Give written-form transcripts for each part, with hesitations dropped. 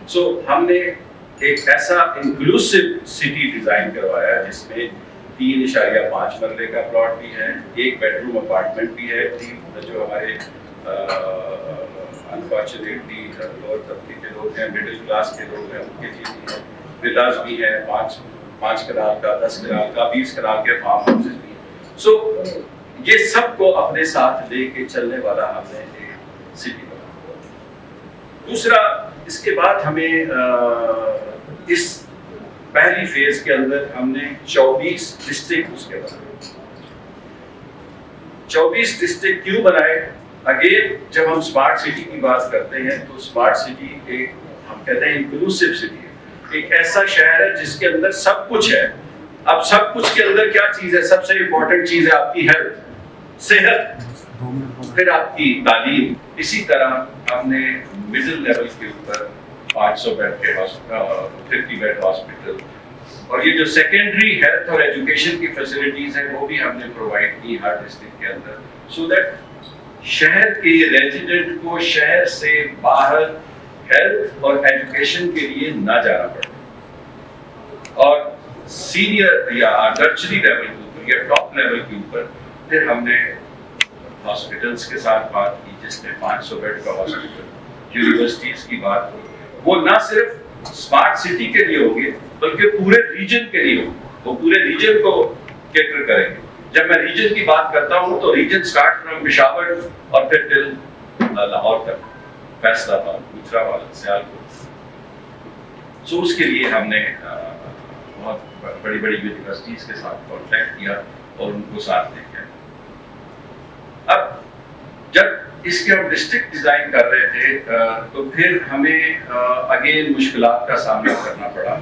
سو ہم نے ایک ایسا انکلوسو سٹی ڈیزائن کروایا جس میں 3.5 مرلے کا پلاٹ بھی ہے, 1 بیڈروم اپارٹمنٹ بھی ہے, جو ہمارے انفارچونیٹلی لوور طبقے کے لوگ ہیں, مڈل کلاس کے لوگ ہیں, ان کے لیے بھی ہے, ولاز بھی ہیں, 5 کنال کا, 10 کنال کا, 20 کنال کے فارم ہاؤسز بھی ہیں. سو یہ سب کو اپنے ساتھ لے کے چلنے والا ہم نے ایک سٹی بنا. دوسرا, اس کے بعد ہمیں اس پہلی فیز کے اندر ہم نے 24 ڈسٹرکٹ اس کے بنائے. 24 ڈسٹرکٹ کیوں بنائے؟ اگین جب ہم اسمارٹ سٹی کی بات کرتے ہیں تو اسمارٹ سٹی ایک ہم کہتے ہیں انکلوسیو سٹی ہے, ایک ایسا شہر ہے جس کے اندر سب کچھ ہے. اب سب کچھ کے اندر کیا چیز ہے؟ سب سے امپورٹنٹ چیز ہے آپ کی ہیلتھ, صحت, پھر آپ کی تعلیم. اسی طرح ہم نے مڈل لیول کے اوپر 500 بیڈ کے 50 بیڈ ہاسپٹل, اور یہ جو سیکنڈری ہیلتھ اور ایجوکیشن کی فیسلٹیز ہیں وہ بھی ہم نے پرووائڈ کی ہر ڈسٹرکٹ کے اندر, سو دیٹ شہر کے ریزیڈنٹ کو شہر سے باہر ہیلتھ اور ایجوکیشن کے لیے نہ جانا پڑے. اور سینئر یا ٹرچری لیول کے اوپر یا ٹاپ لیول کے اوپر پھر ہم نے ہاسپٹلس کے ساتھ بات کی, جس میں 500 بیڈ کا ہاسپٹل, یونیورسٹیز کی بات ہوئی. وہ نہ صرف اسمارٹ سٹی کے لیے ہوگی بلکہ پورے ریجن کے لیے ہوگی, وہ پورے ریجن کو کیٹر کریں گے. جب میں ریجن کی بات کرتا ہوں تو ریجن سٹارٹ فرام پشاور اور پھر ٹل لاہور تک, فیصل آباد, گجرات, سیالکوٹ. سو اس کے لیے ہم نے بہت بڑی بڑی یونیورسٹیز کے ساتھ کانٹیکٹ کیا اور ان کو ساتھ لے کے. اب جب اس کے ہم ڈسٹرکٹ ڈیزائن کر رہے تھے تو پھر ہمیں اگین مشکلات کا سامنا کرنا پڑا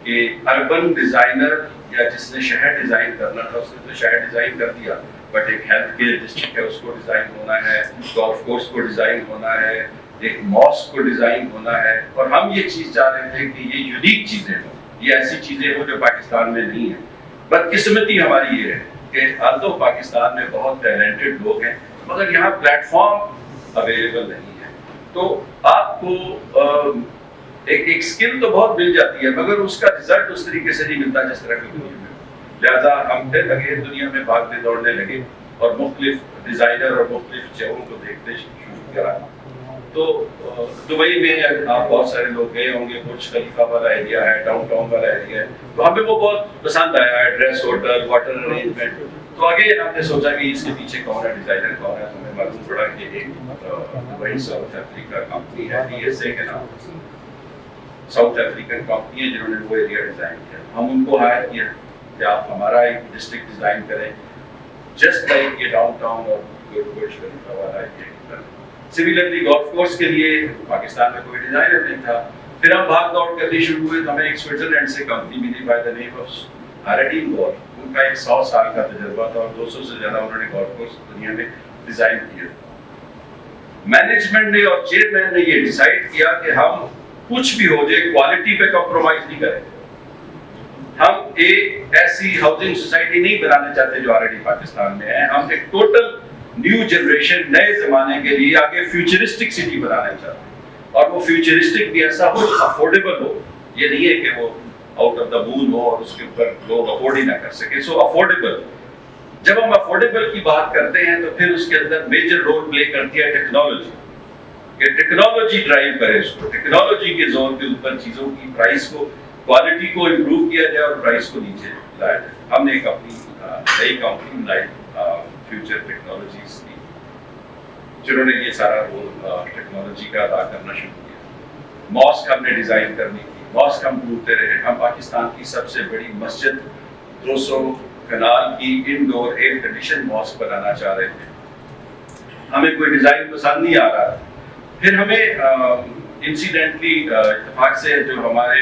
کہ اربن ڈیزائنر یا جس نے شہر ڈیزائن کرنا تھا اس نے تو شہر ڈیزائن کر دیا, بٹ ایک ہیلتھ کیئر ڈسٹرکٹ ہے اس کو ڈیزائن ہونا ہے, گولف کورس کو ڈیزائن ہونا ہے, ایک ماسک کو ڈیزائن ہونا ہے. اور ہم یہ چیز چاہ رہے تھے کہ یہ یونیک چیزیں ہوں, یہ ایسی چیزیں ہوں جو پاکستان میں نہیں ہیں. بدقسمتی ہماری یہ ہے کہ آلتو پاکستان میں بہت ٹیلنٹڈ لوگ ہیں مگر یہاں پلیٹ فارم اویلیبل نہیں ہے. تو آپ کو ایک سکل تو بہت مل جاتی ہے مگر اس کا رزلٹ اس طریقے سے نہیں ملتا جس طرح کی دنیا میں. لہٰذا ہم پھر لگے دنیا میں بھاگنے دوڑنے لگے اور مختلف ڈیزائنر اور مختلف جگہوں کو دیکھتے شروع کرا. تو دبئی میں آپ بہت سارے لوگ گئے ہوں گے, برج خلیفہ والا ایریا ہے, ڈاؤن ٹاؤن والا ایریا ہے, تو ہمیں وہ بہت پسند آیا ہے, ڈریس, ہوٹل, واٹر ارینجمنٹ. تو آگے ہم نے سوچا کہ اس کے پیچھے کون ہے, ڈیزائنر کون ہے. تو ہمیں معلوم پڑا کہ ایک دبئی ساؤتھ افریقہ کمپنی ہے DSA کے نام, ساؤتھ افریقن کمپنی ہے جنہوں نے وہ ایریا ڈیزائن کیا. ہم ان کو ہائر کیا کہ آپ ہمارا ایک ڈسٹرکٹ ڈیزائن کریں جسٹ لائک یہ ڈاؤن ٹاؤن اور برج خلیفہ والا ایریا. سملرلی گولف کورس کے لیے پاکستان میں کوئی ڈیزائنر نہیں تھا. پھر ہم بھاگ دوڑ کرنی شروع ہوئے تو ہمیں ایک سوئٹزرلینڈ سے کمپنی ملی by the name of Heradine Golf. ان کا ایک 100 سال کا تجربہ تھا اور 200 سے زیادہ انہوں نے گولف کورس دنیا میں ڈیزائن کیے. مینجمنٹ نے اور چیئرمین نے یہ ڈیسائیڈ کیا کہ ہم کچھ بھی ہو جائے کوالٹی پہ کمپرومائز نہیں کریں. ہم ایک ایسی ہاؤسنگ سوسائٹی نہیں بنانا چاہتے جو آلریڈی پاکستان میں ہے. ہم ایک ٹوٹل نیو جنریشن, نئے زمانے کے لیے آگے فیوچرسٹک سٹی بنانا چاہتے ہیں. اور وہ فیوچرسٹک بھی ایسا ہو جو افورڈیبل ہو. یہ نہیں ہے کہ وہ آؤٹ آف دا مون ہو اور اس کے اوپر لوگ افورڈ ہی نہ کر سکے. سو افورڈیبل. جب ہم افورڈیبل کی بات کرتے ہیں تو پھر اس کے اندر میجر رول پلے کرتی ہے ٹیکنالوجی, کہ ٹیکنالوجی ڈرائیو کرے اس کو, ٹیکنالوجی کے زون کے اوپر چیزوں کی پرائس کو, کوالٹی کو امپروو کیا جائے اور پرائس کو نیچے لایا جائے. ہم نے ایک اپنی نئی کمپنی بنائی فیوچر ٹیکنالوجیز کی, جنہوں نے یہ سارا رول ٹیکنالوجی کا ادا کرنا شروع کیا. ماسک ہم نے ڈیزائن کرنی تھی, ماسک ہم ڈھونڈتے رہے. ہم پاکستان کی سب سے بڑی مسجد 200 کنال کی انڈور ایئر کنڈیشن ماسک بنانا چاہ رہے تھے. ہمیں کوئی ڈیزائن پسند نہیں آ رہا. پھر ہمیں انسیڈنٹلی اتفاق سے جو ہمارے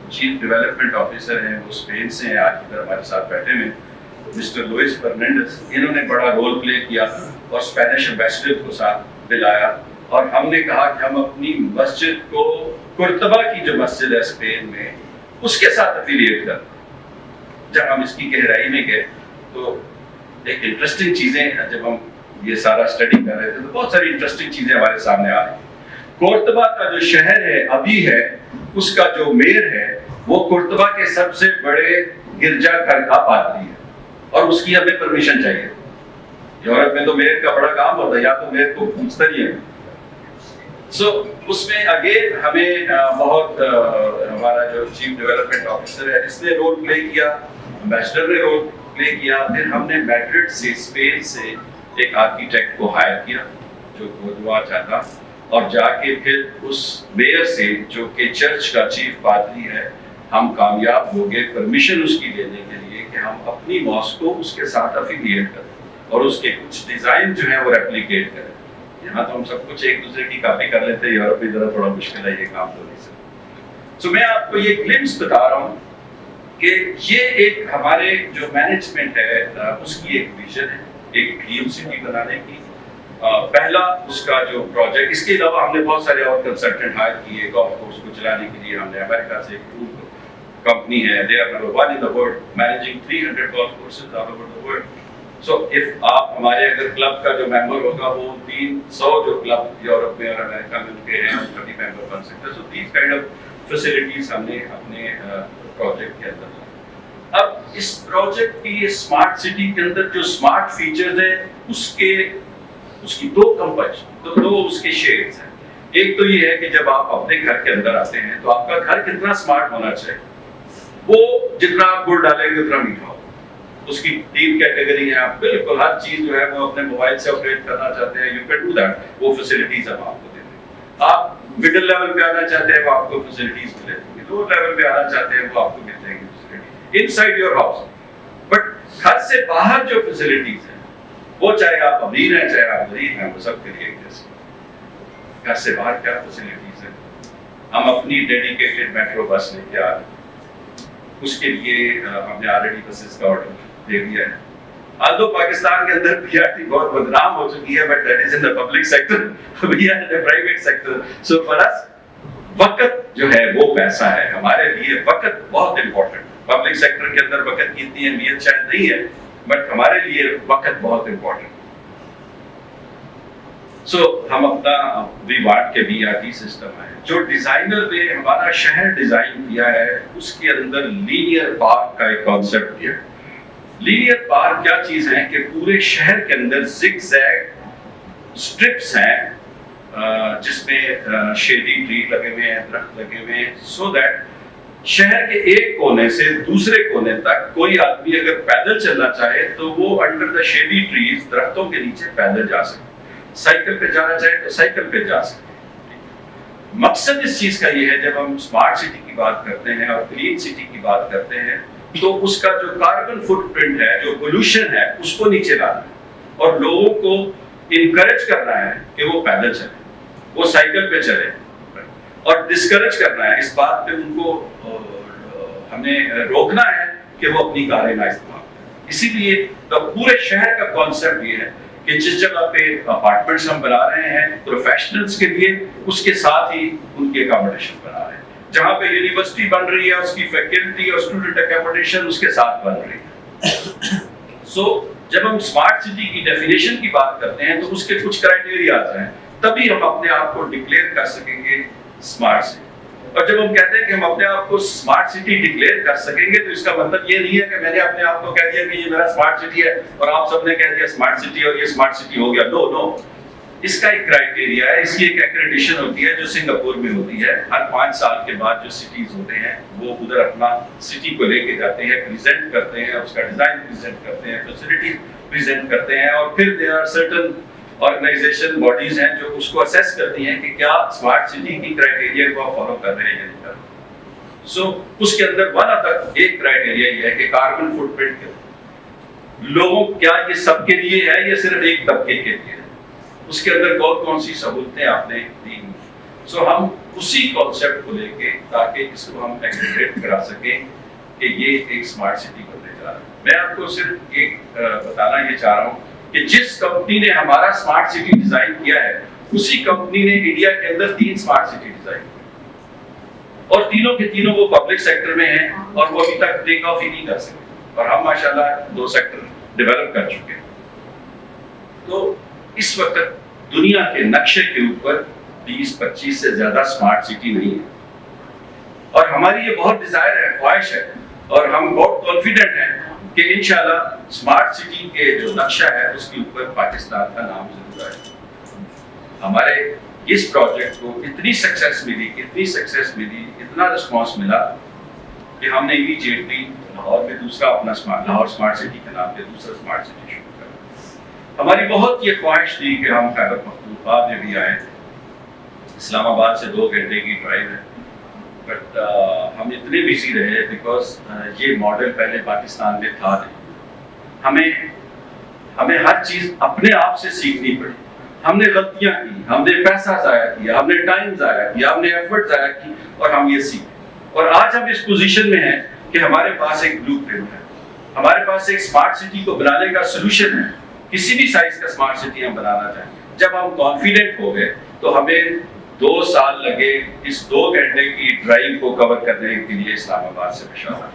چیف ڈیولپمنٹ آفیسر ہیں وہ اسپین سے ہیں, آج ادھر ہمارے ساتھ بیٹھے ہوئے, مسٹر لوئس فرنینڈس, انہوں نے بڑا رول پلے کیا اور اسپینش ایمبیسڈر کو ساتھ ملایا. اور ہم نے کہا کہ ہم اپنی مسجد کو قرطبہ کی جو مسجد ہے اسپین میں اس کے ساتھ افیلیٹ کرتے. جب ہم اس کی گہرائی میں گئے تو ایک انٹرسٹنگ چیزیں, جب ہم یہ سارا اسٹڈی کر رہے تھے تو بہت ساری انٹرسٹنگ چیزیں ہمارے سامنے آ رہی. کورتبا کا جو شہر ہے ابھی ہے، اس کا جو میئر ہے وہ کورتبا کے سب سے بڑے گرجا گھر کا پادری ہے، اور اس کی ہمیں پرمیشن چاہیے۔ یورپ میں تو میئر کا بڑا کام ہوتا ہے، یا تو میئر کو پوچھتا نہیں ہے۔ سو اس میں اگین ہمیں بہت ہمارا جو چیف ڈیولپمنٹ آفیسر ہے اس نے رول پلے کیا، امبیسڈر نے رول پلے کیا۔ پھر ہم نے میڈرڈ سے، اسپین سے ایک آرکیٹیکٹ کو ہائر کیا جو کورتبا چاہتا، اور جا کے پھر اس میئر سے جو کہ چرچ کا چیف پادری ہے، ہم کامیاب ہو گئے پرمیشن اس کی لینے کے لیے کہ ہم اپنی ماسک کو اس کے ساتھ افیلیٹ کریں اور اس کے کچھ ڈیزائن جو ہیں وہ ریپلیکیٹ کریں۔ یہاں تو ہم سب کچھ ایک دوسرے کی کاپی کر لیتے ہیں، یورپ میں ذرا تھوڑا مشکل ہے یہ کام ہونے سے۔ سو میں آپ کو یہ گلمپس بتا رہا ہوں کہ یہ ایک ہمارے جو مینجمنٹ ہے اس کی ایک ویژن ہے ایک ڈریم سٹی بنانے کی۔ پہلا اس کا جو پروجیکٹ، اس کے علاوہ ہم نے بہت سارے اور کنسلٹنٹ ہائر کیے گولف کورس کو چلانے کے لیے۔ ہم نے امریکہ سے ایک ٹور کمپنی ہے، they are number one in the world, managing 300 golf courses all over the world. So if آپ ہمارے اگر کلب کا جو ممبر ہوگا وہ 300 جو کلب یورپ میں اور امریکہ میں ان کے ہیں، ان کا بھی ممبر بن سکتا ہے۔ So these kind of facilities ہم نے اپنے پروجیکٹ کے اندر۔ اب اس پروجیکٹ کی یہ اسمارٹ سٹی کے اندر جو اسمارٹ فیچرز ہیں اس کی دو کمپنی، دو اس کے شیڈز ہیں۔ ایک تو یہ ہے کہ جب آپ اپنے گھر کے اندر آتے ہیں تو آپ کا گھر کتنا اسمارٹ ہونا چاہیے، وہ جتنا آپ گڑ ڈالیں گے اتنا میٹھا ہوگا۔ اس کی 3 کیٹیگری ہیں، آپ بالکل ہر چیز جو ہے وہ اپنے موبائل سے آپریٹ کرنا چاہتے ہیں، یو کین ڈو دیٹ، وہ فیسلٹیز ہم آپ کو دیتے ہیں۔ آپ مڈل لیول پہ آنا چاہتے ہیں وہ آپ کو فیسلٹیز ملے گی، لوور لیول پہ آنا چاہتے ہیں وہ آپ کو مل جائیں گی facilities in side your house. But گھر سے باہر جو فیسلٹیز ہیں وہ چاہے آپ امیر ہیں چاہے آپ غریب ہیں، وہ سب کے لیے ایک جیسے۔ گھر سے باہر کیا فیسلٹیز ہیں؟ ہم اپنی ڈیڈیکیٹڈ میٹرو بس لے کے آ رہے ہیں، اس کے لیے ہم نے آلریڈی بسز کا آرڈر دے دیا ہے۔ آلدو پاکستان کے اندر پی آر ٹی بہت بدنام ہو چکی ہے، but that is in the public sector, we are in the private sector. So for اس وقت جو ہے وہ پیسہ ہے، ہمارے لیے وقت بہت امپورٹنٹ۔ پبلک سیکٹر کے اندر وقت کی اتنی اہمیت شاید نہیں ہے، بٹ ہمارے لیے وقت بہت امپورٹنٹ۔ سو ہم اپنا وی وارڈ کے بی آر ٹی سسٹم ہے جو ڈیزائنر نے ہمارا شہر ڈیزائن کیا ہے، اس کے اندر لینئر پارک کا ایک کانسیپٹ دیا ہے۔ لینئر پارک کیا چیز ہے کہ پورے شہر کے اندر زگ زیگ سٹرپس ہیں جس میں شیڈی ٹری لگے ہوئے ہیں، درخت لگے ہوئے ہیں، سو دیٹ شہر کے ایک کونے سے دوسرے کونے تک کوئی آدمی اگر پیدل چلنا چاہے تو وہ انڈر دا شیڈی ٹریز درختوں کے نیچے پیدل جا سکے، سائیکل پہ جانا چاہے تو سائیکل پہ جا سکے۔ مقصد اس چیز کا یہ ہے جب ہم اسمارٹ سٹی کی بات کرتے ہیں اور کلین سٹی کی بات کرتے ہیں تو اس کا جو کاربن فٹ پرنٹ ہے، جو پولوشن ہے، اس کو نیچے لانا ہے اور لوگوں کو انکریج کرنا ہے کہ وہ پیدل چلیں، وہ سائیکل پہ چلیں، اور ڈسکریج کرنا ہے، اس بات پہ ان کو ہمیں روکنا ہے کہ وہ اپنی کاریں نہ استعمال کریں۔ اسی لیے تو پورے شہر کا کانسیپٹ یہ ہے کہ جس جگہ پہ اپارٹمنٹس ہم بنا رہے ہیں پروفیشنلز کے لیے، اس کے ساتھ ہی ان کی اکاموڈیشن بنا رہے ہیں۔ جہاں پہ یونیورسٹی بن رہی ہے اس کی فیکلٹی اور اسٹوڈنٹ اکاموڈیشن اس کے ساتھ بن رہی ہے۔ سو جب ہم اسمارٹ سٹی کی ڈیفینیشن کی بات کرتے ہیں تو اس کے کچھ کرائٹیریاز ہیں، تبھی ہم اپنے آپ کو ڈکلیئر کر سکیں گے اسمارٹ سٹی۔ اور جب ہم کہتے ہیں کہ ہم اپنے آپ کو اسمارٹ سٹی ڈکلیئر کر سکیں گے تو اس کا مطلب یہ نہیں ہے کہ میں نے اپنے آپ کو کہہ دیا کہ یہ میرا اسمارٹ سٹی ہے اور آپ سب نے کہہ دیا اسمارٹ سٹی اور یہ اسمارٹ سٹی ہو گیا۔ نو، اس کا ایک کرائٹیریا ہے، اس کی ایک ایکریڈیشن ہوتی ہے جو سنگاپور میں ہوتی ہے۔ ہر 5 سال کے بعد جو سٹیز ہوتے ہیں وہ ادھر اپنا سٹی کو لے کے جاتے ہیں، پریزنٹ کرتے ہیں، اس کا ڈیزائن پریزنٹ کرتے ہیں، فیسلٹیز پریزنٹ کرتے ہیں، اور پھر there are certain organization bodies ہیں جو اس کو اسیس کرتی ہیں کہ کیا اسمارٹ سٹی کی کرائٹیریا کو آپ فالو کر رہے ہیں یا نہیں کر رہے۔ سو اس کے اندر ون آف دا ایک کرائٹیریا یہ ہے کہ کاربن فٹ پرنٹ لوگوں کیا یہ سب کے لیے ہے یا صرف ایک طبقے کے لیے ہے، اس کے اندر کون سی سہولتیں آپ نے دی۔ سو ہم اسی کانسیپٹ کو لے کے تاکہ اس کو ہم ایکٹیویٹ کرا سکیں کہ یہ ایک اسمارٹ سٹی بننے جا رہا ہے۔ میں آپ کو صرف ایک بتانا یہ چاہ رہا ہوں کہ جس کمپنی نے ہمارا اسمارٹ سٹی ڈیزائن کیا ہے اسی کمپنی نے انڈیا کے اندر 3 اسمارٹ سٹی ڈیزائن کی، اور تینوں کے تینوں وہ پبلک سیکٹر میں ہیں اور وہ ابھی تک ٹیک آف ہی نہیں کر سکے، اور ہم ماشاءاللہ 2 سیکٹر ڈیولپ کر چکے ہیں۔ تو اس وقت دنیا کے نقشے کے اوپر 20-25 سے زیادہ اسمارٹ سٹی نہیں ہے، اور ہماری یہ بہت ڈیزائر ہے، خواہش ہے، اور ہم بہت کانفیڈنٹ ہیں کہ انشاءاللہ اسمارٹ سٹی کے جو نقشہ ہے اس کے اوپر پاکستان کا نام ضرور آئے. ہمارے اس پروجیکٹ کو اتنی سکسیس ملی، اتنا رسپانس ملا کہ ہم نے امیڈیٹلی لاہور میں دوسرا اپنا لاہور اسمارٹ سٹی کے نام پہ دوسرا اسمارٹ سٹی شروع کرا. ہماری بہت یہ خواہش تھی کہ ہم خیبر پختونخوا میں بھی آئیں. اسلام آباد سے 2 گھنٹے کی ڈرائیو ہے، بٹ ہم اتنے بزی رہے بیکاز یہ ماڈل پہلے پاکستان میں تھا نہیں. ہمیں ہر چیز اپنے آپ سے سیکھنی پڑی. ہم نے غلطیاں کی، ہم نے پیسہ ضائع کیا، ہم نے ٹائم ضائع کیا، ہم نے ایفرٹ ضائع کی، اور ہم یہ سیکھے. اور آج ہم اس پوزیشن میں ہیں کہ ہمارے پاس ایک بلو پرنٹ ہے، ہمارے پاس ایک اسمارٹ سٹی کو بنانے کا سولوشن ہے. کسی بھی سائز کا اسمارٹ سٹی ہم بنانا چاہیں. جب ہم کانفیڈنٹ ہو گئے تو ہمیں 2 سال لگے اس 2 گھنٹے کی ڈرائیو کو کور کرنے کے لیے اسلام آباد سے پشاور.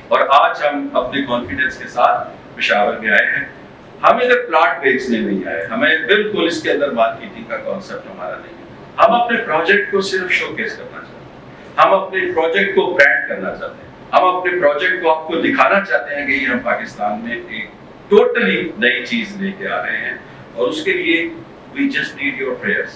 اور آج ہم اپنے کانفیڈنس کے ساتھ پشاور میں آئے ہیں. ہم ادھر پلاٹ بیچنے نہیں آئے، ہمیں بالکل اس کے اندر مارکیٹنگ کا کانسیپٹ ہمارا نہیں ہے. ہم اپنے پروجیکٹ کو صرف شو کیس کرنا چاہتے ہیں، ہم اپنے پروجیکٹ کو برانڈ کرنا چاہتے ہیں، ہم اپنے پروجیکٹ کو آپ کو دکھانا چاہتے ہیں کہ یہ ہم پاکستان میں ایک ٹوٹلی نئی چیز لے کے آ رہے ہیں. اور اس کے لیے we just need your prayers,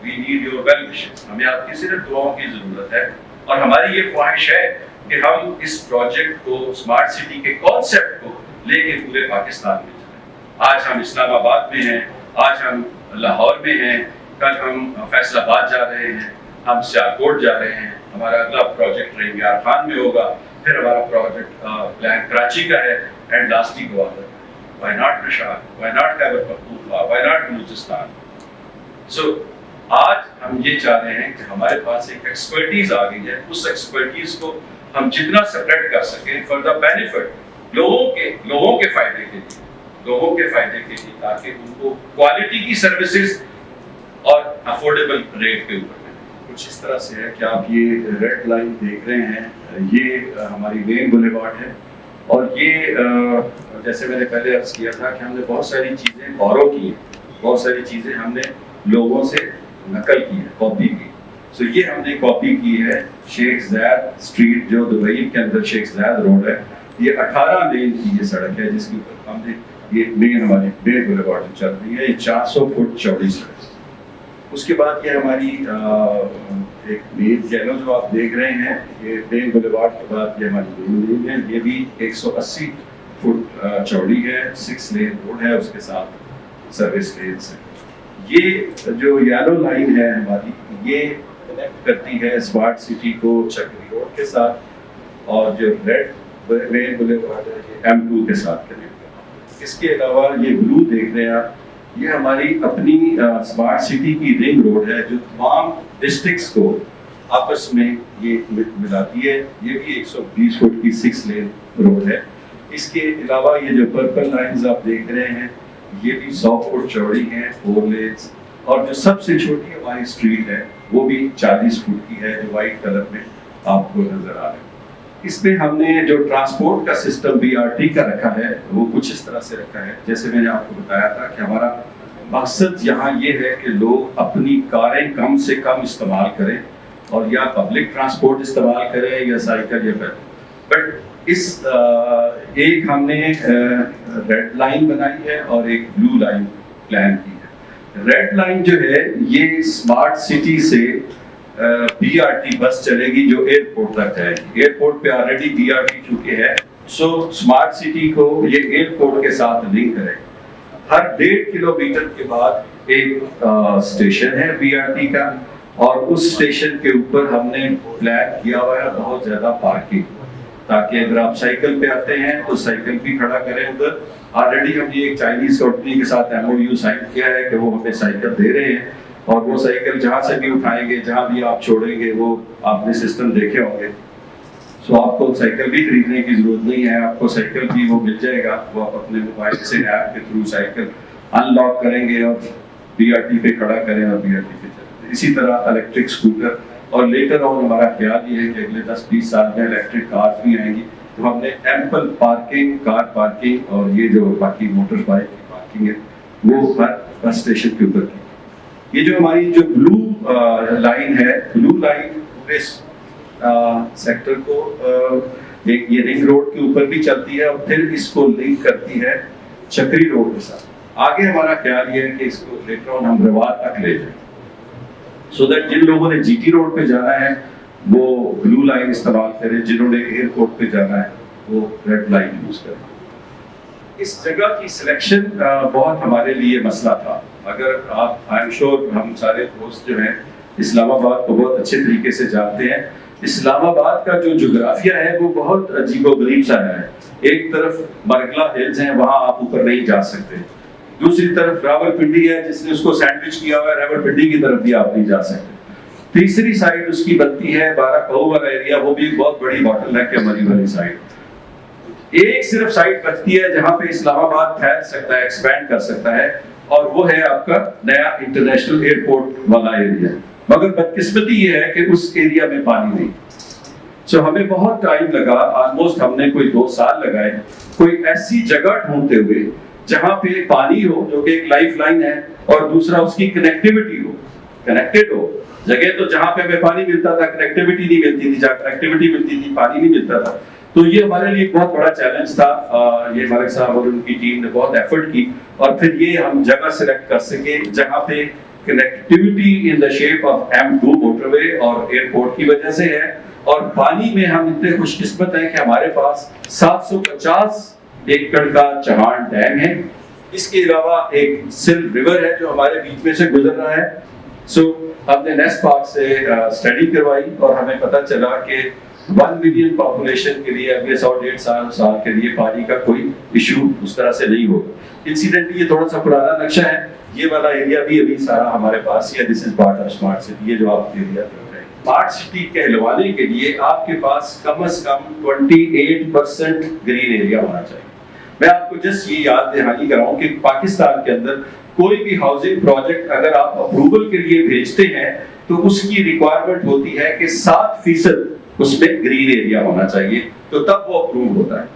we need your well wishes. ہمیں آپ کی صرف دعاؤں کی ضرورت ہے، اور ہماری یہ خواہش ہے کہ ہم اس پروجیکٹ کو، اسمارٹ سٹی کے کانسیپٹ کو لے کے پورے پاکستان میں چلیں. آج ہم اسلام آباد میں ہیں، آج ہم لاہور میں ہیں، کل ہم فیصل آباد جا رہے ہیں، ہم سیالکوٹ جا رہے ہیں. ہمارا اگلا پروجیکٹ رنگیار خان میں ہوگا، پھر ہمارا پروجیکٹ پلان کراچی کا ہے، and lastly Gwadar. Why not Peshawar? Why not Khyber Pakhtunkhwa? Why not Balochistan? So آج ہم یہ چاہ رہے ہیں کہ ہمارے پاس ایک ایکسپرٹیز آ گئی ہے. اس ایکسپرٹیز کو ہم جتنا سپریٹ کر سکیں فار دا بینیفٹ لوگوں کے فائدے کے لیے، تاکہ ان کو کوالٹی کی سروسز اور افورڈیبل ریٹ کے اوپر کچھ اس طرح سے ہے کہ آپ یہ ریڈ لائن دیکھ رہے ہیں، یہ ہماری مین بولیوارڈ ہے. اور یہ جیسے میں نے پہلے عرض کیا تھا کہ ہم نے بہت ساری چیزیں بورو کی ہیں، بہت ساری چیزیں ہم نے لوگوں سے نقل کی ہے، کاپی کی. سو یہ ہم نے کاپی کی ہے شیخ زاید اسٹریٹ جو دبئی کے اندر شیخ زاید روڈ ہے. یہ 18 لین کی یہ سڑک ہے جس کے اوپر ہم نے یہ مین ہماری مین بولیوارڈ چل رہی ہے. یہ 400 فٹ چوڑی سڑک. اس کے بعد یہ ہماری ایک مین چینل جو آپ دیکھ رہے ہیں، یہ مین بولیوارڈ کے بعد یہ ہماری مین لین ہے. یہ بھی 180 فٹ چوڑی ہے، 6 لین روڈ ہے، اس کے ساتھ سروس لینس ہیں. یہ جو یلو لائن ہے ہماری، یہ کنیکٹ کرتی ہے اسمارٹ سٹی کو چکری روڈ کے ساتھ، اور جو ریڈ مین بولیوارڈ ہے یہ M2 کے ساتھ کنیکٹ کرتی ہے. اس کے علاوہ یہ بلو دیکھ رہے ہیں آپ، یہ ہماری اپنی اسمارٹ سٹی کی رنگ روڈ ہے جو تمام ڈسٹرکٹس کو آپس میں یہ ملاتی ہے. یہ بھی 120 فٹ کی 6 لین روڈ ہے. اس کے علاوہ یہ جو پرپل لائنز آپ دیکھ رہے ہیں، یہ بھی 100 فٹ چوڑی ہیں، 4 لینز. اور جو سب سے چھوٹی ہماری اسٹریٹ ہے وہ بھی 40 فٹ کی ہے، جو وائٹ کلر میں آپ کو نظر آ رہا ہے. اس میں ہم نے جو ٹرانسپورٹ کا سسٹم BRT کا رکھا ہے وہ کچھ اس طرح سے رکھا ہے. جیسے میں نے آپ کو بتایا تھا کہ ہمارا مقصد یہاں یہ ہے کہ لوگ اپنی کاریں کم سے کم استعمال کریں، اور یا پبلک ٹرانسپورٹ استعمال کریں یا سائیکل یا پیدل. بٹ اس ایک ہم نے ریڈ لائن بنائی ہے اور ایک بلو لائن پلان کی ہے. ریڈ لائن جو ہے یہ اسمارٹ سٹی سے BRT بس چلے گی جو ایئرپورٹ تک جائے گی. ایئرپورٹ پہ آلریڈی BRT چکے ہے، سو اسمارٹ سٹی کو یہ ایئرپورٹ کے ساتھ لنک کرے گا. ہر 1.5 کلومیٹر کے بعد ایک اسٹیشن ہے BRT کا، اور اس اسٹیشن کے اوپر ہم نے پلان کیا ہوا ہے بہت زیادہ پارکنگ، تاکہ اگر آپ سائیکل پہ آتے ہیں تو سائیکل بھی کھڑا کریں ادھر. آلریڈی ہم نے ایک چائنیز کمپنی کے ساتھ MOU سائن کیا ہے کہ وہ ہمیں سائیکل دے رہے ہیں، اور وہ سائیکل جہاں سے بھی اٹھائیں گے، جہاں بھی آپ چھوڑیں گے، وہ آپ نے سسٹم دیکھے ہوں گے. سو آپ کو سائیکل بھی خریدنے کی ضرورت نہیں ہے، آپ کو سائیکل بھی وہ مل جائے گا. وہ آپ اپنے موبائل سے ایپ کے تھرو سائیکل ان لاک کریں گے اور BRT پہ کھڑا کریں اور BRT پہ چلیں. اسی طرح الیکٹرک اسکوٹر، اور لیٹر آن ہمارا خیال یہ ہے کہ اگلے 10-20 سال میں الیکٹرک کارز بھی آئیں گی. تو ہم نے ایمپل پارکنگ، کار پارکنگ، اور یہ جو باقی موٹر بائک کی پارکنگ ہے وہ ہر بس اسٹیشن کے اوپر کی. یہ جو ہماری جو بلو لائن ہے، بلو لائن پورے سیکٹر کو ایک یہ رنگ روڈ کے اوپر بھی چلتی ہے اور پھر اس کو لنک کرتی ہے چکری روڈ کے ساتھ. آگے ہمارا خیال یہ ہے کہ اس کو لیٹر آن ہم رواد تک لے جائیں، سو دیٹ جن لوگوں نے جی ٹی روڈ پہ جانا ہے وہ بلو لائن استعمال کریں، جنہوں نے ایئرپورٹ پہ جانا ہے وہ ریڈ لائن یوز کریں. اس جگہ کی سلیکشن بہت ہمارے لیے مسئلہ تھا. اگر آپ آئی ایم شیور ہم سارے دوست جو ہیں اسلام آباد کو بہت اچھے طریقے سے جانتے ہیں. اسلام آباد کا جو جغرافیہ ہے وہ بہت عجیب و غریب سا ہے. ایک طرف مرگلا ہلز ہیں، وہاں آپ اوپر نہیں جا سکتے. دوسری طرف راولپنڈی ہے جس نے اس کو سینڈوچ کیا ہوا ہے، راولپنڈی کی طرف بھی آپ نہیں جا سکتے. تیسری سائڈ اس کی بنتی ہے بارہ کہو والا ایریا، وہ بھی بہت بڑی باٹل نیک ہے ہماری والی سائڈ. ایک صرف سائڈ بچتی ہے جہاں پہ اسلام آباد پھیل سکتا ہے، ایکسپینڈ کر سکتا ہے، اور وہ ہے آپ کا نیا انٹرنیشنل ایئرپورٹ والا ایریا. مگر بدقسمتی یہ ہے کہ اس ایریا میں پانی نہیں. سو ہمیں بہت ٹائم لگا، آلموسٹ ہم نے کوئی 2 سال لگائے کوئی ایسی جگہ ڈھونڈتے ہوئے جہاں پہ پانی ہو جو کہ ایک لائف لائن ہے، اور دوسرا اس کی کنیکٹیوٹی ہو، کنیکٹڈ ہو. جگہ تو جہاں پہ ہمیں پانی ملتا تھا کنیکٹیوٹی نہیں ملتی تھی، جہاں کنیکٹیوٹی ملتی تھی پانی نہیں ملتا تھا. تو یہ ہمارے لیے ایک بہت بڑا چیلنج تھا. یہ ملک صاحب اور ان کی ٹیم نے بہت ایفرٹ کی، اور پھر یہ ہم جگہ سلیکٹ کر سکے جہاں پہ connectivity in the shape of M2 motorway اور ایئرپورٹ کی وجہ سے ہے. اور پانی میں ہم اتنے خوش قسمت ہیں کہ ہمارے پاس 750 ایکڑ کا چہان ڈیم ہے. اس کے علاوہ ایک سل ریور ہے جو ہمارے بیچ میں سے گزر رہا ہے. سو ہم نے نیس پارک سے اسٹڈی کروائی اور ہمیں پتہ چلا کہ 1 ملین پاپولیشن کے لیے اگلے 100-150 سال کے لیے پانی کا کوئی ایشو اس طرح سے نہیں ہوگا. انسیڈنٹلی یہ تھوڑا سا پرانا نقشہ ہے، یہ والا ایریا بھی ابھی سارا ہمارے پاس ہے. This is part of smart city. یہ جو آپ ایریا دیکھ رہے ہیں اسمارٹ سٹی کہلوانے کے لیے آپ کے پاس کم از کم 28% گرین ایریا ہونا چاہیے. میں آپ کو جسٹ یہ یاد دہانی کراؤں کہ پاکستان کے اندر کوئی بھی ہاؤسنگ پروجیکٹ اگر آپ اپروول کے لیے بھیجتے ہیں تو اس کی ریکوائرمنٹ ہوتی ہے کہ 7% اس میں گرین ایریا ہونا چاہیے، تو تب وہ اپروو ہوتا ہے.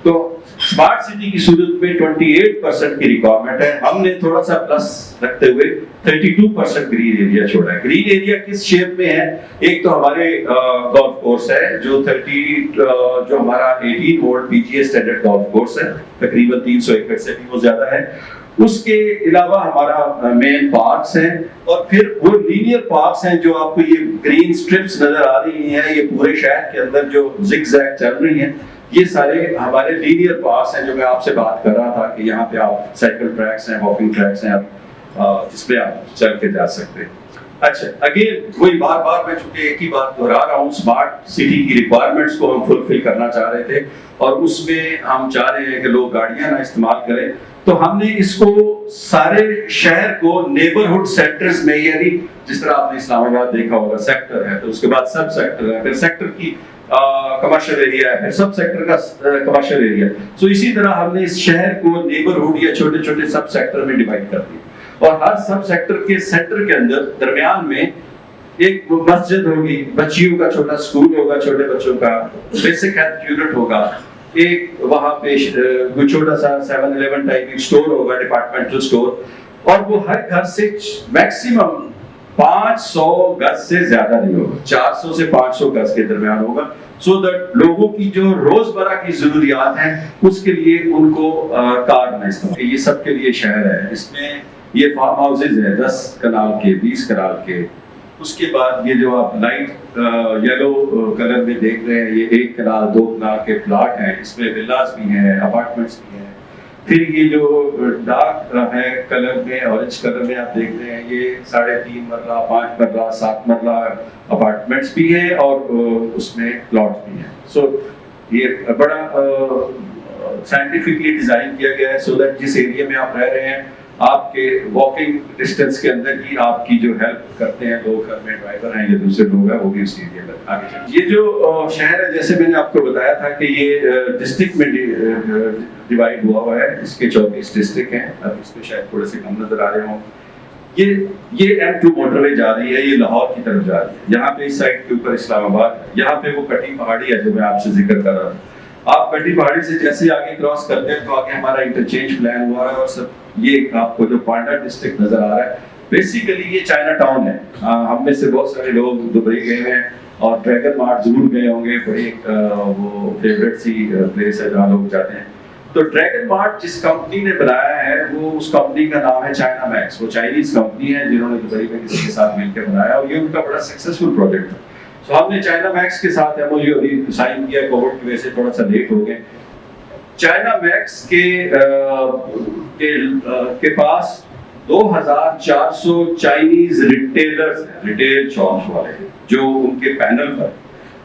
تو اسمارٹ سٹی کی صورت میں 28% کی ریکوائرمنٹ ہے. ہم نے تھوڑا سا پلس رکھتے ہوئے 32% گرین ایریا چھوڑا ہے. گرین ایریا کس شیپ میں ہے؟ ایک تو ہمارے گولف کورس ہے جو جو ہمارا 18 hole P G A standard golf course ہے، تقریباً 300 ایکڑ سے بھی وہ زیادہ ہے. اس کے علاوہ ہمارا مین پارکس ہیں، اور پھر وہ لینئر پارکس ہیں جو آپ کو یہ گرین سٹرپس نظر آ رہی ہیں، یہ پورے شہر کے اندر جو زگ زیگ چل رہی ہیں، یہ سارے ہمارے لینئر پارکس ہیں جو میں آپ سے بات کر رہا تھا کہ یہاں پہ آپ سائیکل ٹریکس ہیں، واکنگ ٹریکس ہیں جس پہ آپ چل کے جا سکتے ہیں. اچھا اگین وہی بار بار میں چونکہ ایک ہی بات دہرا رہا ہوں، اسمارٹ سٹی کی ریکوائرمنٹس کو ہم فلفل کرنا چاہ رہے تھے اور اس میں ہم چاہ رہے ہیں کہ لوگ گاڑیاں نہ استعمال کریں. تو ہم نے اس کو سارے شہر کو نیبرہڈ سیکٹرز میں، یعنی جس طرح آپ نے اسلام آباد دیکھا ہوگا سیکٹر ہے، تو اس کے بعد سب سیکٹر ہے، پھر سیکٹر کی کمرشل ایریا ہے، پھر سب سیکٹر کا کمرشل ایریا. سو اسی طرح ہم نے اس شہر کو نیبرہڈ یا چھوٹے چھوٹے سب سیکٹر میں ڈیوائڈ کر دیا، اور ہر سب سیکٹر کے سیکٹر کے اندر درمیان میں ایک مسجد ہوگی، بچیوں کا چھوٹا اسکول ہوگا، چھوٹے بچوں کا بیسک ہیلتھ یونٹ ہوگا، ایک وہاں پہ کوئی چھوٹا سا 7-Eleven ٹائپ ایک اسٹور ہوگا، ڈپارٹمنٹل اسٹور، اور وہ ہر گھر سے میکسیمم 500 گز سے زیادہ نہیں ہوگا، 400 سے 500 گز کے درمیان ہوگا، سو دیٹ لوگوں کی جو روزمرہ کی ضروریات ہیں اس کے لیے ان کو کار نہ استعمال. یہ سب کے لیے شہر ہے. اس میں یہ فارم ہاؤسز ہیں 10 کنال کے، 20 کنال کے. اس کے بعد یہ جو آپ لائٹ یلو کلر میں دیکھ رہے ہیں، یہ 1 کنال 2 کنال کے پلاٹ ہیں. اس میں ولاز بھی ہیں، اپارٹمنٹس بھی ہیں. پھر یہ جو ڈارک ہے کلر میں، اورنج کلر میں آپ دیکھ رہے ہیں، یہ 3.5 مرلہ 5 مرلہ 7 مرلہ اپارٹمنٹس بھی ہیں اور اس میں پلاٹس بھی ہیں. سو یہ بڑا سائنٹیفکلی ڈیزائن کیا گیا ہے سو دیٹ جس ایریا میں آپ رہ رہے ہیں آپ کے واکنگ ڈسٹینس کے اندر ہی آپ کی جو ہیلپ کرتے ہیں لوگ، گھر میں ڈرائیور ہیں یا دوسرے لوگ ہیں، وہ بھی اسی ایریا میں آگے چلیں. یہ جو شہر ہے جیسے میں نے آپ کو بتایا تھا کہ یہ ڈسٹرکٹ میں ڈیوائڈ ہوا ہے. اس کے 24 ڈسٹرکٹ ہیں. اب اس میں شاید تھوڑے سے کم نظر آ رہے ہوں. یہ M2 موٹر وے جا رہی ہے، یہ لاہور کی طرف جا رہی ہے. یہاں پہ اس سائڈ کے اوپر اسلام آباد ہے. یہاں پہ وہ کٹی پہاڑی ہے جو میں آپ سے ذکر کر رہا تھا. آپ کٹی پہاڑی سے جیسے آگے کراس کرتے ہیں تو آگے ہمارا انٹرچینج پلان ہوا ہے، اور سب یہ آپ کو جو پانڈا ڈسٹرکٹ نظر آ رہا ہے بیسیکلی یہ چائنا ٹاؤن ہے. ہم میں سے بہت سارے لوگ دبئی گئے ہیں اور ڈریگن مارٹ ضرور گئے ہوں گے, بڑی وہ فیوریٹ سی پلیس ہے جہاں لوگ جاتے ہیں. تو ڈریگن مارٹ جس کمپنی نے بنایا ہے وہ اس کمپنی کا نام ہے چائنا میکس. وہ چائنیز کمپنی ہے جنہوں نے دبئی میں کسی کے ساتھ مل کے بنایا اور یہ ان کا بڑا سکسیسفل پروجیکٹ ہے. تو ہم نے چائنا میکس کے ساتھ ایم او یو ابھی سائن کیا, کووڈ کی وجہ سے تھوڑا سا لیٹ ہو گئے. چائنا میکس کے پاس 2400 چائنیز ریٹیلرز ہیں, ریٹیل شاپس والے جو ان کے پینل پر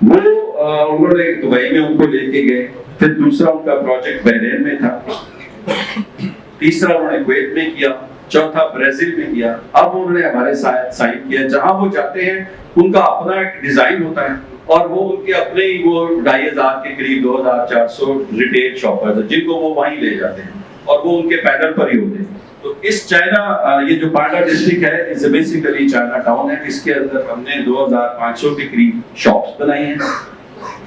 وہ انہوں نے دبئی میں ان کو لے کے گئے. پھر دوسرا ان کا پروجیکٹ بحرین میں تھا, تیسرا انہوں نے کویت میں کیا, چوتھا برازیل میں کیا. اب انہوں نے ہمارے ساتھ سائن کیا. جہاں وہ جاتے ہیں ان کا اپنا ایک ڈیزائن ہوتا ہے اور وہ ان کے اپنے ہی وہ 2500 کے قریب 2400 ریٹیل شاپرز ہیں جن کو وہ وہیں لے جاتے ہیں اور وہ ان کے پینل پر ہی ہوتے ہیں. تو اس چائنا یہ جو پانڈا ڈسٹرکٹ ہے اس بیسیکلی چائنا ٹاؤن ہے. اس کے اندر ہم نے 2500 کے قریب شاپس بنائی ہیں.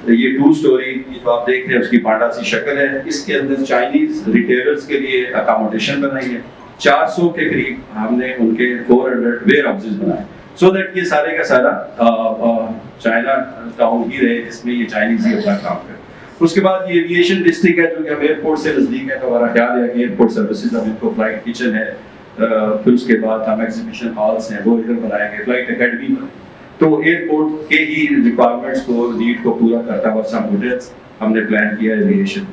یہ 2 سٹوری جو آپ دیکھ رہے ہیں اس کی پانڈا سی شکل ہے. اس کے اندر چائنیز ریٹیلرز کے لیے اکاموڈیشن بنائی ہے. 400 کے قریب ہم نے ان کے 400 ویئر ہاؤسز بنائے سو دیٹ یہ سارے کا سارا چائنا ٹاؤن ہی رہے جس میں یہ چائنیز ہی اپنا کام کرے. اس کے بعد یہ ایویشن ڈسٹرکٹ ہے جو کہ ہم ایئرپورٹ سے نزدیک ہے. تو ہمارا خیال ہے کہ ایئرپورٹ سروسز ہم ان کو فلائٹ کچن ہے, پھر اس کے بعد ہم ایگزیبیشن ہالس ہیں وہ ادھر بنائیں گے, فلائٹ اکیڈمی بنائیں. تو ایئرپورٹ کے ہی ریکوائرمنٹس کو نیڈ کو پورا کرتا ہوا سم ہوٹلس ہم نے پلان کیا ایویشن.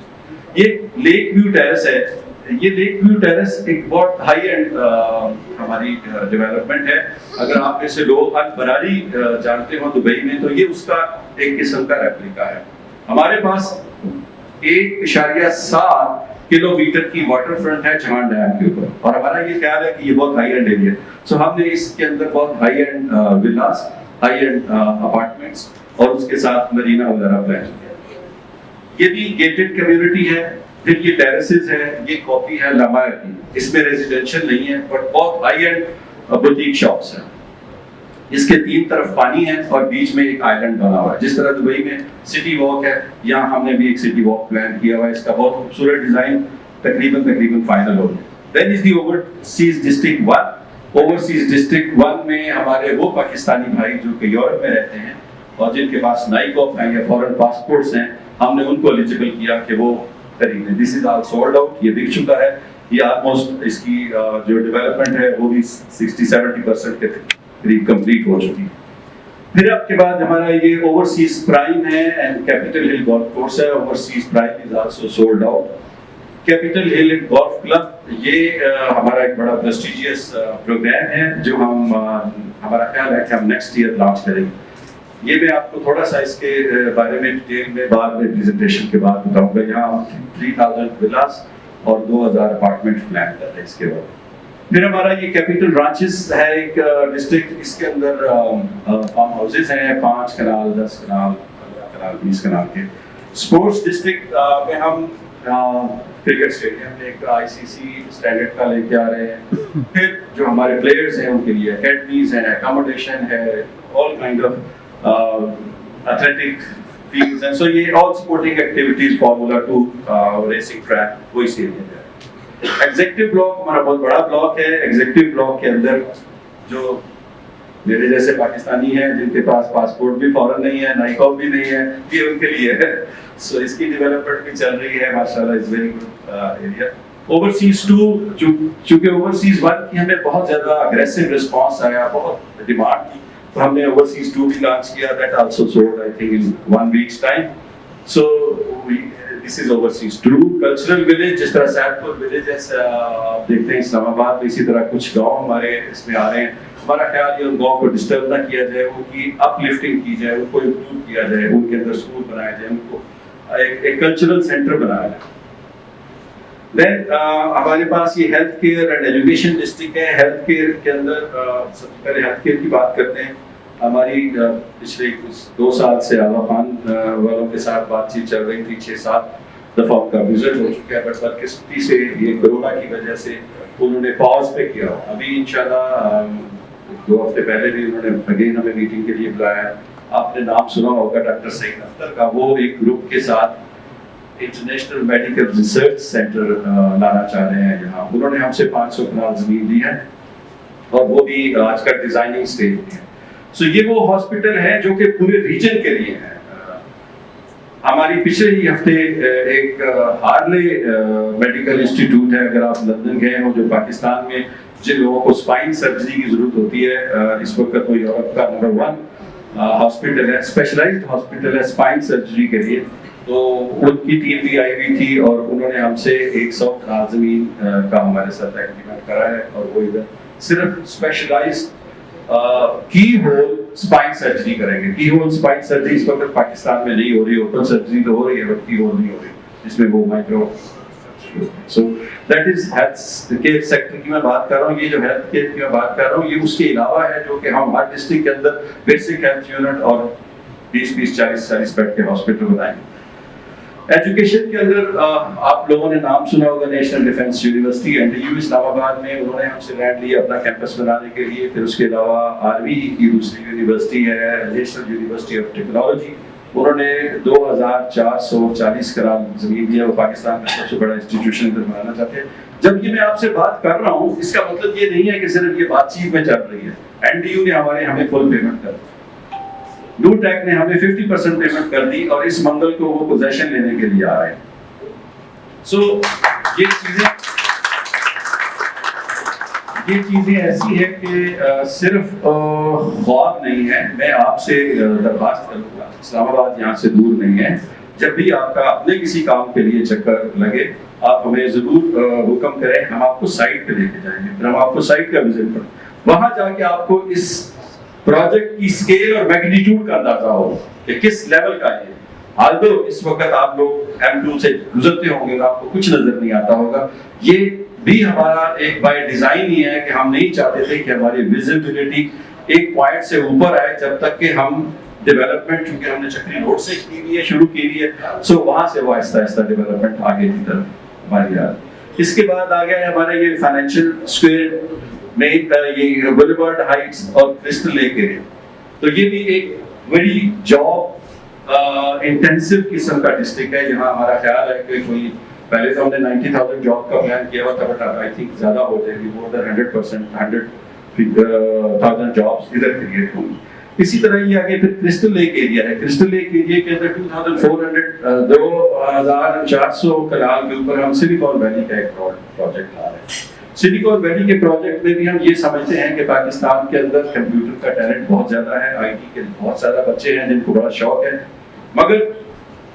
یہ لیک ویو ٹیرس ہے. یہ لیک ویو ٹیرس ایک بہت ہائی اینڈ ہماری ڈیولپمنٹ ہے. اگر آپ میں سے لوگ البراری جانتے ہو دبئی میں تو یہ اس کا ایک قسم کا ریپلیکا ہے. ہمارے پاس 1.7 کلومیٹر کی واٹر فرنٹ ہے جہاں ڈیم کے اوپر, اور ہمارا یہ خیال ہے کہ یہ بہت ہائی اینڈ ایریا ہے. سو ہم نے اس کے اندر بہت high and Vilas, high and apartments اور اس کے ساتھ مرینا وغیرہ پلان کیا. یہ بھی گیٹڈ کمیونٹی ہے. پھر یہ ٹیرسز ہے, یہ کاپی ہے لامایا کی, اس میں ریزیڈینشل نہیں ہے بٹ بہت ہائی اینڈ بوتیک شاپس ہیں. اس کے 3 طرف پانی ہے اور بیچ میں ایک آئلینڈ بنا ہوا ہے. جس طرح دبئی میں سٹی واک ہے یہاں ہم نے بھی ایک سٹی واک پلان کیا ہوا ہے. اس کا بہت خوبصورت ڈیزائن تقریباً فائنل ہو گیا. دین از دی اوورسیز ڈسٹرکٹ 1. اوورسیز ڈسٹرکٹ 1 میں ہمارے وہ پاکستانی بھائی جو کہ یورپ میں رہتے ہیں اور جن کے پاس نائکوپ ہیں یا فورن پاسپورٹس ہیں, ہم نے ان کو ایلیجیبل کیا کہ وہ خریدیں. دس از آل سولڈ آؤٹ, یہ بک چکا ہے. یہ آلموسٹ اس کی جو ڈیولپمنٹ ہے وہ بھی 60-70% کے قریب کمپلیٹ ہو چکی. پھر اب کے بعد ہمارا یہ اوورسیز پرائم ہے اینڈ کیپٹل ہل گولف کورس ہے. Overseas prime is also sold out. Capital ہل گولف کلب یہ ہمارا ایک بڑا پریسٹیجیس پروگرام ہے جو ہمارا خیال ہے کہ ہم نیکسٹ ایئر لانچ کریں گے. یہ میں آپ کو تھوڑا سا اس کے بارے میں ڈیٹیل میں بعد میں پریزنٹیشن کے بعد بتاؤں گا. یہاں 3000 ولاس اور 2000 اپارٹمنٹ پلان کر رہے ہیں. اس کے بعد پھر ہمارا یہ کیپٹل رانچز ہے ایک ڈسٹرکٹ. اس کے اندر فارم ہاؤسز ہیں 5 کنال 10 کنال 15 کنال 20 کنال کے. اسپورٹس ڈسٹرکٹ میں ہم کرکٹ اسٹیڈیم ایک ICC اسٹینڈرڈ کا لے کے آ رہے ہیں. پھر جو ہمارے پلیئرز ہیں ان کے لیے اکیڈمیز ہیں, اکاموڈیشن ہے, all kind of athletic fields and so یہ all sporting activities, Formula 2 racing track وہی سے ہے. ایگزیکٹو بلاک ہمارا بہت بڑا بلاک ہے. ایگزیکٹو بلاک کے اندر جو میرے جیسے پاکستانی ہیں جن کے پاس پاسپورٹ بھی فوراً نہیں ہے, نائکوپ بھی نہیں ہے, یہ ان کے لیے ہے. سو اس کی ڈیولپمنٹ بھی چل رہی ہے ماشاءاللہ. Is very good area. Overseas 2 چونکہ اوورسیز 1 کی ہمیں بہت زیادہ اگریسو رسپانس آیا, بہت ڈیمانڈ تھی, تو ہم نے اوورسیز 2 بھی لانچ کیا. That also sold I think in 1 week's time. So this is overseas 2. Cultural village جس طرح سیدپور ولیج ہے آپ دیکھتے ہیں اسلام آباد میں, اسی طرح کچھ گاؤں ہمارے اس میں آ رہے ہیں. ہمارا خیال یہ ان گاؤں کو ڈسٹرب نہ کیا جائے, ان کی اپ لفٹنگ کی جائے, ان کو امپروو کیا جائے, ان کے اندر اسکول بنایا جائے, ان کو ایک کلچرل سینٹر بنایا جائے. دین ہمارے پاس یہ health care and education district ہے. ہیلتھ کیئر کے اندر سب سے پہلے ہیلتھ کیئر کی بات کرتے ہیں. ہماری پچھلے 2 سال سے اعلیٰ خان والوں کے ساتھ بات چیت چل رہی تھی. 6-7 دفعہ ان کا وزٹ ہو چکا ہے, بٹ بدقسمتی سے یہ کورونا کی وجہ سے انہوں نے پاز پہ کیا. ابھی انشاءاللہ 2 ہفتے پہلے بھی انہوں نے اگین ہمیں میٹنگ کے لیے بلایا ہے. آپ نے نام سنا ہوگا ڈاکٹر سعید اختر کا. وہ ایک گروپ کے ساتھ انٹرنیشنل میڈیکل ریسرچ سینٹر لانا چاہ رہے ہیں. یہاں انہوں نے ہم سے 500 کنال زمین لی ہے اور وہ بھی آج کا ڈیزائننگ اسٹیج میں ہے. سو یہ وہ ہاسپٹل ہیں جو کہ پورے ریجن کے لیے ہیں. ہماری پچھلے ہی ہفتے ایک ہارلے میڈیکل انسٹیٹیوٹ ہے, اگر آپ لندن گئے ہو, جو پاکستان میں جن لوگوں کو اسپائن سرجری کی ضرورت ہوتی ہے, اس وقت وہ یورپ کا نمبر 1 ہاسپٹل ہے, اسپیشلائزڈ ہاسپٹل ہے اسپائن سرجری کے لیے. تو ان کی ٹیم بھی آئی ہوئی تھی اور انہوں نے ہم سے 100 کنال زمین کا ہمارے ساتھ ایگریمنٹ کرا ہے, اور وہ ادھر صرف اسپیشلائزڈ کی ہول اسپائن سرجری کریں گے. کی ہول اسپائن سرجری اس وقت پاکستان میں نہیں ہو رہی, اوپن سرجری تو ہو رہی ہے بٹ کی ہول نہیں ہو رہی, جس میں وہ micro. So that is health care sector کی میں بات کر رہا ہوں. یہ جو ہیلتھ کیئر کی میں بات کر رہا ہوں, یہ اس کے علاوہ ہے جو کہ ہم ہر ڈسٹرکٹ کے اندر بیسک ہیلتھ یونٹ اور 20-40 بیڈ کے ہاسپٹل بنائیں گے. ایجوکیشن کے اندر آپ لوگوں نے نام سنا ہوگا نیشنل ڈیفنس یونیورسٹی NDU اسلام آباد میں, انہوں نے ہم سے لینڈ لیا اپنا کیمپس بنانے کے لیے. پھر اس کے علاوہ آرمی کی دوسری یونیورسٹی ہے نیشنل یونیورسٹی آف ٹیکنالوجی, انہوں نے 2440 کنال زمین دیا. وہ پاکستان کا سب سے بڑا انسٹیٹیوشن ادھر بنانا چاہتے ہیں. جب یہ میں آپ سے بات کر رہا ہوں, اس کا مطلب یہ نہیں ہے کہ صرف یہ بات چیت میں چل رہی ہے. NDU نے ہمیں فل پیمنٹ کر دی, نو ٹیک نے ہمیں 50% پیمنٹ کر دی, اور اس منگل کو وہ پوزیشن لینے کے لیے آ رہے ہیں. سو یہ چیزیں ایسی ہیں کہ صرف خواب نہیں ہے. میں آپ سے درخواست کروں گا, اسلام آباد یہاں سے دور نہیں ہے, جب بھی آپ کا اپنے کسی کام کے لیے چکر لگے آپ ہمیں ضرور حکم کریں, ہم آپ کو سائٹ پہ لے کے جائیں گے. پھر ہم آپ کو سائٹ کا وزٹ کریں, وہاں جا کے آپ کو اس پروجیکٹ کی اسکیل اور میگنیٹیوڈ کا اندازہ ہو کہ کس لیول کا ہے. آلدو اس وقت آپ لوگ M2 سے گزرتے ہوں گے, آپ کو کچھ نظر نہیں آتا ہوگا. یہ بھی ہمارا ایک بائی ڈیزائن ہی ہے کہ ہم نہیں چاہتے تھے کہ ہماری ویزیبلٹی ایک پوائنٹ سے اوپر آئے, جب تک کہ ہم ڈیولپمنٹ, چونکہ ہم نے چکری روڈ سے کی ہوئی ہے, شروع کی ہوئی ہے, سو وہاں سے وہ آہستہ آہستہ ڈیولپمنٹ آگے کی طرف ہماری آ. اس کے بعد آ گیا ہے ہمارا یہ فائنینشیل اسکوئر میں یہ بولیوارڈ ہائٹس اور کرسٹل لیک ایریا. تو یہ بھی ایک بڑی جاب انٹینسو قسم کا ڈسٹرکٹ ہے, جہاں ہمارا خیال ہے کہ کوئی پہلے تو ہم نے 90,000 جاب کا پلان کیا ہوا تھا, بٹ آئی تھنک زیادہ ہو جائے گی, مور دین 100%, 100,000 جابس ادھر کریٹ ہوں گی. اسی طرح یہ آگے پھر کرسٹل لیک ایریا ہے. کرسٹل لیک ایریا کے اندر 2400 کنال کے اوپر ہم سلیکون ویلی کا ایک پروجیکٹ لا رہے ہیں. سلیکون ویلی کے پروجیکٹ میں بھی ہم یہ سمجھتے ہیں کہ پاکستان کے اندر کمپیوٹر کا ٹیلنٹ بہت زیادہ ہے, IT کے بہت زیادہ بچے ہیں جن کو بڑا شوق ہے, مگر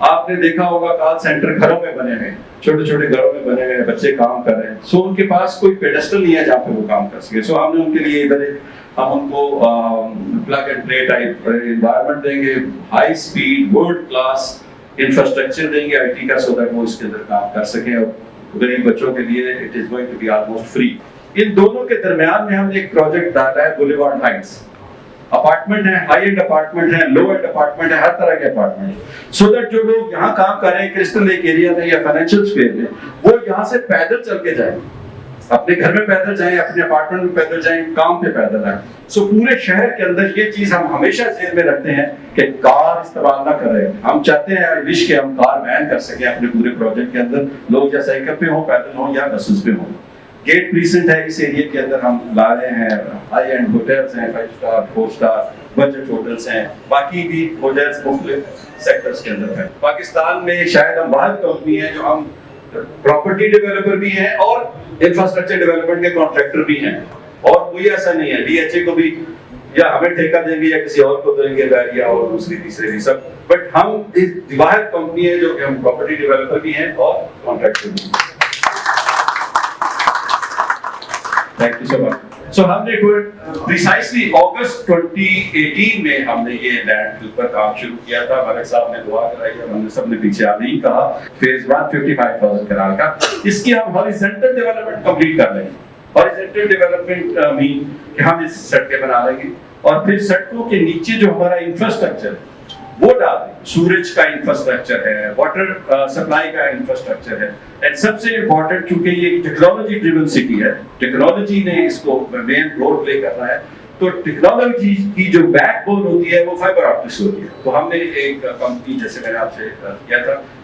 آپ نے دیکھا ہوگا کال سینٹر گھروں میں بنے ہوئے, چھوٹے چھوٹے گھروں میں بنے ہوئے, بچے کام کر رہے ہیں. سو ان کے پاس کوئی پیڈسٹل نہیں ہے جہاں پہ وہ کام کر سکے. سو ہم نے ان کے لیے ادھر ہم ان کو plug and play type environment دیں گے, high speed world class infrastructure دیں گے IT کا, سو دیٹ وہ اس کے اندر کام کر سکیں, اور غریب بچوں کے لیے it is going to be almost free. ان دونوں کے درمیان میں ہم نے ایک پروجیکٹ ڈالا ہے بولیوارڈ ہائٹس. اپارٹمنٹ ہیں, ہائی اینڈ اپارٹمنٹ ہیں, لو اینڈ اپارٹمنٹ ہیں, ہر طرح کے اپارٹمنٹ ہیں, سو دیٹ جو لوگ یہاں کام کر رہے ہیں کرسٹل لیک ایریا میں یا فائنینشیل اسکوئر میں, وہ یہاں سے پیدل چل کے جائیں, اپنے گھر میں پیدل جائیں, اپنے اپارٹمنٹ میں پیدل جائیں, کام پہ پیدل آئیں. سو پورے شہر کے اندر یہ چیز ہم ہمیشہ ذہن میں رکھتے ہیں کہ کار استعمال نہ کریں. ہم چاہتے ہیں وش کہ ہم کار وین کر سکیں اپنے پورے پروجیکٹ کے اندر, لوگ یا سائیکل پہ ہوں, پیدل ہوں, یا بسز پہ ہوں. گیٹ پریسنٹ ہے اس ایریا کے اندر, ہم لا رہے ہیں ہائی اینڈ ہوٹلس ہیں, 5 اسٹار 4 اسٹار بجٹ ہوٹلس ہیں, باقی بھی ہوٹلس مختلف سیکٹرز کے اندر ہیں. پاکستان میں شاید ہم واحد کمپنی ہے جو ہم پراپرٹی ڈیولپر بھی ہیں اور انفراسٹرکچر ڈیولپمنٹ کے کانٹریکٹر بھی ہیں, اور کوئی ایسا نہیں ہے DHA کو بھی یا ہمیں ٹھیکہ دیں گے یا کسی اور کو دیں گے, یا اور دوسری تیسرے بھی سب, بٹ ہم واحد کمپنی ہے جو کہ ہم پراپرٹی ڈیولپر بھی ہیں اور کانٹریکٹر بھی ہیں. تھینک یو سو مچ. سو ہم نے پریسائسلی اگست 2018 میں ہم نے یہ لینڈ کے اوپر کام شروع کیا تھا. ملک صاحب نے دعا کرائی اور ہم نے سب نے پیچھے آنے ہی کہا. فیز 1 55,000 کنال کا, اس کی ہم ہاریزنٹل ڈیولپمنٹ کمپلیٹ کر لیں گے. ہاریزنٹل ڈیولپمنٹ مین کہ ہم اس سڑکیں بنا لیں گے, اور پھر سڑکوں کے نیچے جو ہمارا انفراسٹرکچر ہے وہ ڈال دیں. سورج کا انفراسٹرکچر ہے, واٹر سپلائی کا انفراسٹرکچر ہے, اینڈ سب سے امپورٹنٹ چونکہ یہ ٹیکنالوجی ڈریون سٹی ہے, ٹیکنالوجی نے اس کو مین رول پلے کرنا ہے, تو ٹیکنالوجی کی جو بیک بون ہوتی ہے وہ فائبر آپٹکس ہوتی ہے. تو ہم نے ایک کمپنی, جیسے میں نے آپ سے کیا تھا,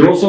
200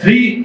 3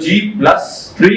G+3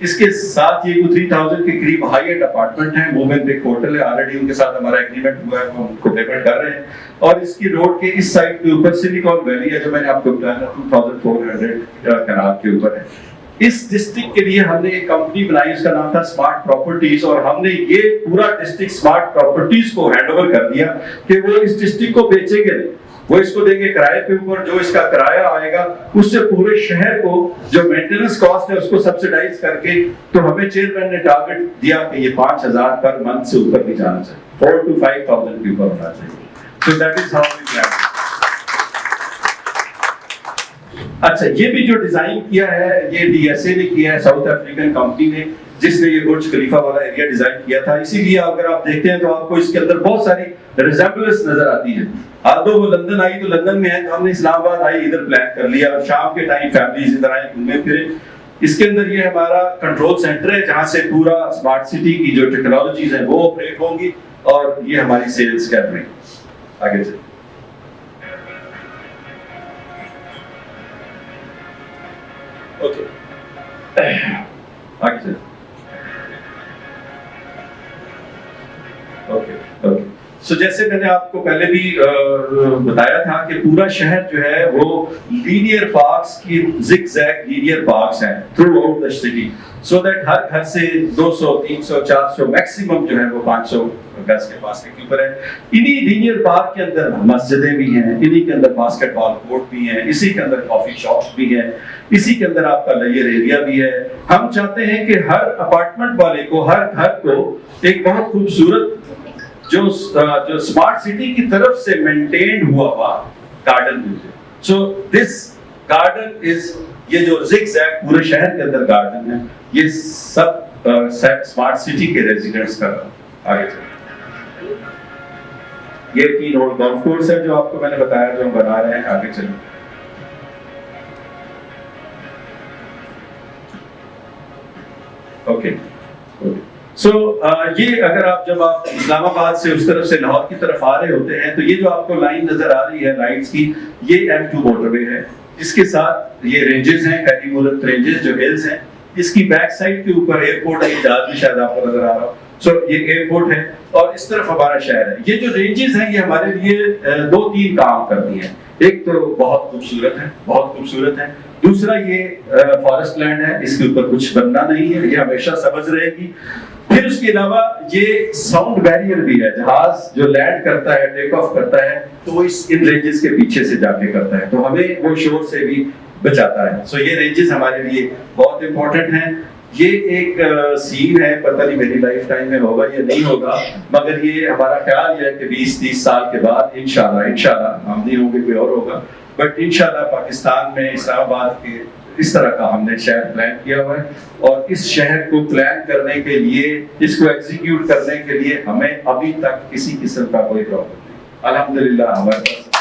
اس کے ساتھ یہ 3000 کے قریب ہائی اینڈ اپارٹمنٹ ہیں، مومن پہ ایک ہوٹل ہے، آلریڈی ان کے ساتھ ہمارا ایگریمنٹ ہوا ہے، ہم ان کو پیمنٹ کر رہے ہیں. اور اس کی روڈ کے اس سائڈ کے اوپر سلیکون ویلی ہے جو میں نے آپ کو بتایا 2400 کنال کے اوپر ہے. اس ڈسٹرکٹ کے لیے ہم نے ایک کمپنی بنائی، اس کا نام تھا اسمارٹ پراپرٹیز، اور ہم نے یہ پورا ڈسٹرکٹ اسمارٹ پراپرٹیز کو ہینڈ اوور کر دیا کہ وہ اس ڈسٹرکٹ کو بیچیں گے نہیں، وہ اس کو دیں گے کرائے پہ اوپر. جو اس کا کرایہ آئے گا اس سے پورے شہر کو جو مینٹیننس کاسٹ ہے اس کو سبسیڈائز کر کے. تو ہمیں چیئرمین نے ٹارگٹ دیا کہ یہ 5000 پر منتھ سے اوپر نہیں جانا چاہیے، 4 to 5000 کے اوپر ہونا چاہیے. So that is how we plan. اچھا، یہ بھی جو ڈیزائن کیا ہے یہ ڈی ایس اے نے کیا ہے، ساؤتھ افریقن کمپنی نے، جس نے یہ برج خلیفہ والا ایریا ڈیزائن کیا تھا. اسی لیے اگر آپ دیکھتے ہیں تو آپ کو اس کے اندر بہت ساری ریزمبلنس نظر آتی ہے. آدھو وہ لندن آئی تو لندن میں ہے، تو ہم نے اسلام آباد آئی ادھر پلان کر لیا، اور شام کے ٹائم فیملیز ادھر آئے گھومے پھرے. اس کے اندر یہ ہمارا کنٹرول سینٹر ہے جہاں سے پورا اسمارٹ سٹی کی جو ٹیکنالوجیز ہیں وہ آپریٹ ہوں گی، اور یہ ہماری سیلز کیمرے. آگے چلیں. اوکے آگے چلیں. Okay okay. سو جیسے میں نے آپ کو پہلے بھی بتایا تھا کہ پورا شہر جو ہے وہ لینئر پارکس کی زگ زیگ لینئر پارکس ہیں throughout the city, so that ہر گھر سے 200 300 400 میکسیمم جو ہے وہ 500 گز کے فاصلے کے اوپر ہے. انہی لینئر پارک کے اندر مسجدیں بھی ہیں، انہی کے اندر باسکٹ بال کورٹ بھی ہیں، اسی کے اندر کافی شاپس بھی ہیں، اسی کے اندر آپ کا لیئر ایریا بھی ہے. ہم چاہتے ہیں کہ ہر اپارٹمنٹ والے کو، ہر گھر کو ایک بہت خوبصورت جو اسمارٹ سٹی کی طرف سے مینٹینڈ ہوا گارڈن ملے. سو دس گارڈن از، یہ جو زگ زیگ پورے شہر کے اندر گارڈن ہے، یہ سب اسمارٹ سٹی کے ریزیڈنٹس کا. آگے چلیں. یہ 3 ہول گولف کورس ہے جو آپ کو میں نے بتایا جو ہم بنا رہے ہیں. آگے چلیں. اوکے. سو یہ اگر آپ جب آپ اسلام آباد سے اس طرف سے لاہور کی طرف آ رہے ہوتے ہیں تو یہ جو آپ کو لائن نظر آ رہی ہے لائٹس کی، یہ M2 موٹر وے ہے. اس کے ساتھ یہ رینجز ہیں، کیری مورت رینجز جو ہلز ہیں. اس کی بیک سائڈ کے اوپر ایئرپورٹ ہے، جہاز بھی شاید آپ کو نظر آ رہا ہو. سو یہ ایئرپورٹ ہے اور اس طرف ہمارا شہر ہے. یہ جو رینجز ہیں یہ ہمارے لیے 2-3 کام کرتی ہیں. ایک تو بہت خوبصورت ہے، بہت خوبصورت ہے. دوسرا یہ فارسٹ لینڈ ہے، اس کے اوپر کچھ بننا نہیں ہے، یہ ہمیشہ سبز رہے گی. پھر اس کے علاوہ یہ ساؤنڈ بیریئر بھی ہے. جہاز جو لینڈ کرتا ہے، ٹیک آف کرتا ہے، تو وہ ان رینجز کے پیچھے سے جا کے کرتا ہے، تو ہمیں وہ شور سے بھی بچاتا ہے. سو یہ رینجز ہمارے لیے بہت امپورٹنٹ ہیں. یہ ایک سین ہے، پتہ نہیں میری لائف ٹائم میں ہوگا یا نہیں ہوگا، مگر یہ ہمارا خیال یہ ہے کہ 20-30 سال کے بعد انشاءاللہ ہم نہیں ہوں گے، کوئی اور ہوگا، بٹ انشاءاللہ پاکستان میں اسلام آباد کے اس طرح کا ہم نے شہر پلان کیا ہوا ہے. اور اس شہر کو پلان کرنے کے لیے، اس کو ایگزیکیوٹ کرنے کے لیے ہمیں ابھی تک کسی قسم کا کوئی پرابلم نہیں. الحمدللہ ہمارے پاس